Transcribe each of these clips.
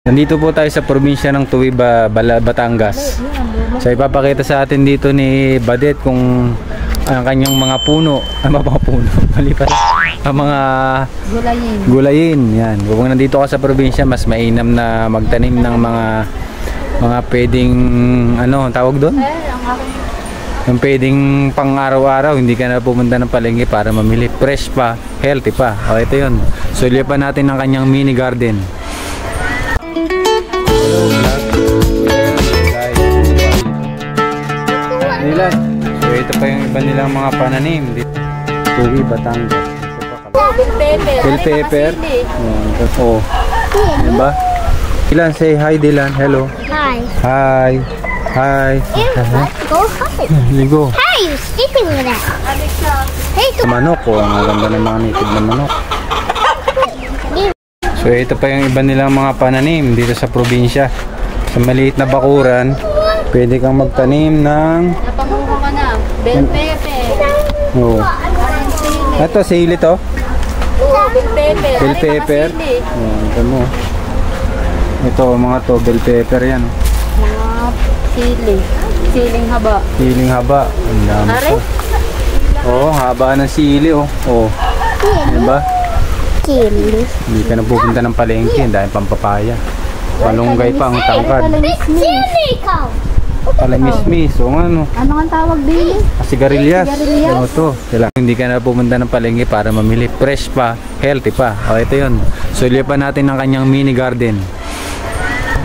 Nandito po tayo sa probinsya ng Tuwi, Batangas. So ipapakita sa atin dito ni Badet kung ang kanyang mga puno, mali pala, ang mga gulayin. Yan. Kung nandito ka sa probinsya, mas mainam na magtanim ng mga pwedeng tawag doon? Yung pwedeng pang araw-araw, hindi ka na pumunta ng palengke para mamili. Fresh pa, healthy pa. O ito yun. So lipan natin ang kanyang mini garden. Nilan. So ito pa yung iba nilang mga pananim dito. Tuwi, Batangas. Bell pepper. Oh. Diba? Dilan, say hi Dilan. Hello. Hi. Hi. Hi. Go hi. Ligo. Hey, you sleeping with that? Hey, Manok. Oh, ang ganda ng mga native na manok. So ito pa yung iba nilang mga pananim dito sa probinsya. Sa maliit na bakuran, pwede kang magtanim ng napanguha ka na, bell pepper. Oh. Ito, sili to. Bell pepper. Bell pepper. Ito mo. Ito, mga to, bell pepper yan. Mga sili. Siling haba. Siling haba. Ang dami to. Oh, haba ng sili oh. Oh. Diba? Chili. Hindi ka na pupunta ng palengke, dahil pampapaya. Malunggay pa ang tangkad. Chili ka. Palamismis, o ano? Ano ang tawag din? Sigarilyas. Ano to? Hindi ka na pumunta ng palengke para mamili. Fresh pa, healthy pa. O ito yun. So lipan natin ang kanyang mini garden.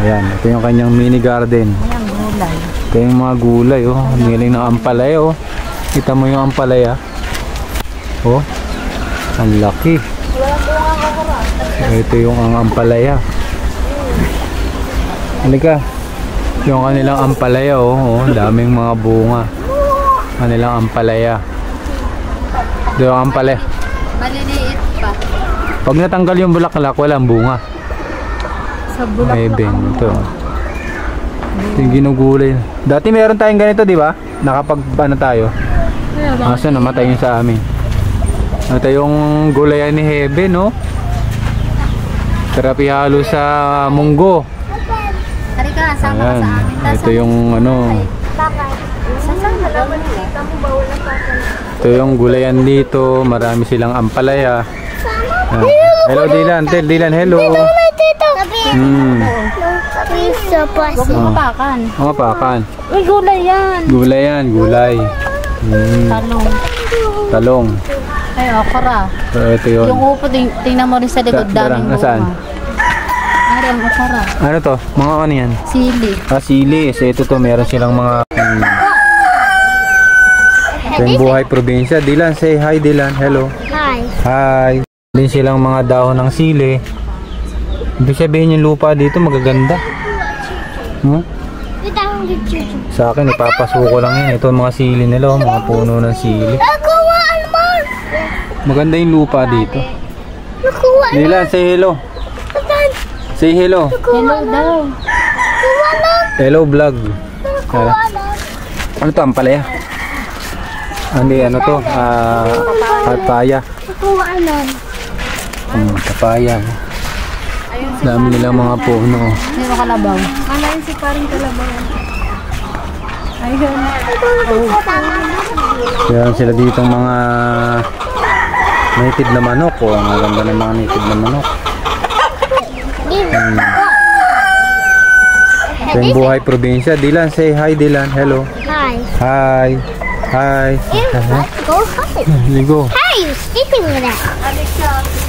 Ayan, ito yung kanyang mini garden. Ayan, gulay. Ito yung mga gulay, oh. Niling ng ampalaya, oh. Kita mo yung ampalaya. Oh, ang laki. Ito yung ang ampalaya. Halika. Yung kanilang ampalaya, oh, daming mga bunga. Kanilang ampalaya. Ito yung ampalaya. Maliliit pa. Pag natanggal yung bulaklak, walang bunga. Sa bulaklak. Maybe. Ito. Ito yung ginugulay. Dati meron tayong ganito, di ba? Nakapag tayo. Asa namatay yung sa amin. Ito yung gulayan ni Hebe, no? Terapi halo sa munggo. Halika, sama ka sa amin. Ito yung ito yung gulayan dito. Marami silang ampalaya. Hello Dylan, tell Dylan hello. Gumapakan. Gumapakan. Uy, gulay yan. Gulay yan, gulay. Talong. Talong. Ay, okra. So, ito yun. Yung upo, tingnan mo rin sa likod. Daming bunga. Nasaan? Ay, ang okra. Ano to? Mga ano yan? Sili. Sili. So ito to, meron silang mga ito yung buhay probinsya. Dylan, say hi Dylan. Hello. Hi. Hi. Din silang mga dahon ng sili. Ibig sabihin yung lupa dito magaganda. Sa akin ipapasuko lang yan. Ito mga sili nila, mga puno ng sili. Maganda yung lupa dito. Dylan, say hello. Say hello. Hello daw. Hello vlog. Ano to? Ampalaya? Hindi, ano to? Papaya. Papaya. Dami nilang mga puno. May makalabaw. Malayin si paring kalabaw. Ayun. Yan sila dito mga native na manok. Oh, ang ganda ng mga native na manok. Ito yung buhay probinsya. Dylan, say hi Dylan. Hello. Hi. Hi. Hi. Go hi. Ligo. Hey, you sleeping with that?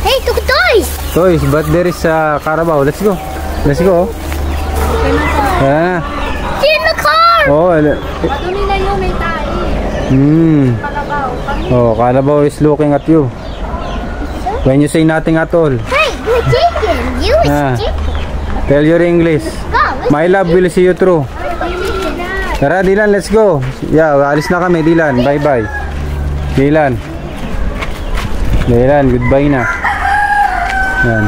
Hey, toys. Toys, but there is Carabao. Let's go. Let's go. Ah. In the car. Oh, Doon nila yung may tayo. Kalabaw. Oh, Carabao is looking at you. When you say nothing at all. Hey, you're chicken. You is chicken. Tell your English. Go. My love will see you through. Tara Dylan, let's go. Yeah, alis na kami Dylan. Bye bye. Dylan. Dylan, goodbye na. Yan.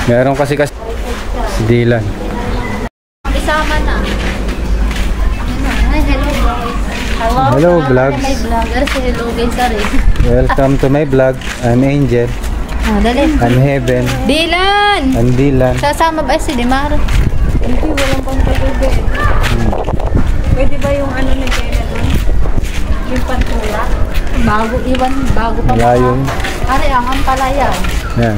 Meron kasi si Dylan. Isama na. Ay, hello guys. Hello vlogs. Hi vlogger. Si hello guys. Sorry. Welcome to my vlog. I'm Angel. Oh, dali. Heaven, Dilan! Andilan. Sasama ba si Dimar? Hindi, walang pantagubit. Pwede ba yung ano na Jenna doon? Yung pantula? Bago pa. Malayo. Ari, ang ampalaya. Yan.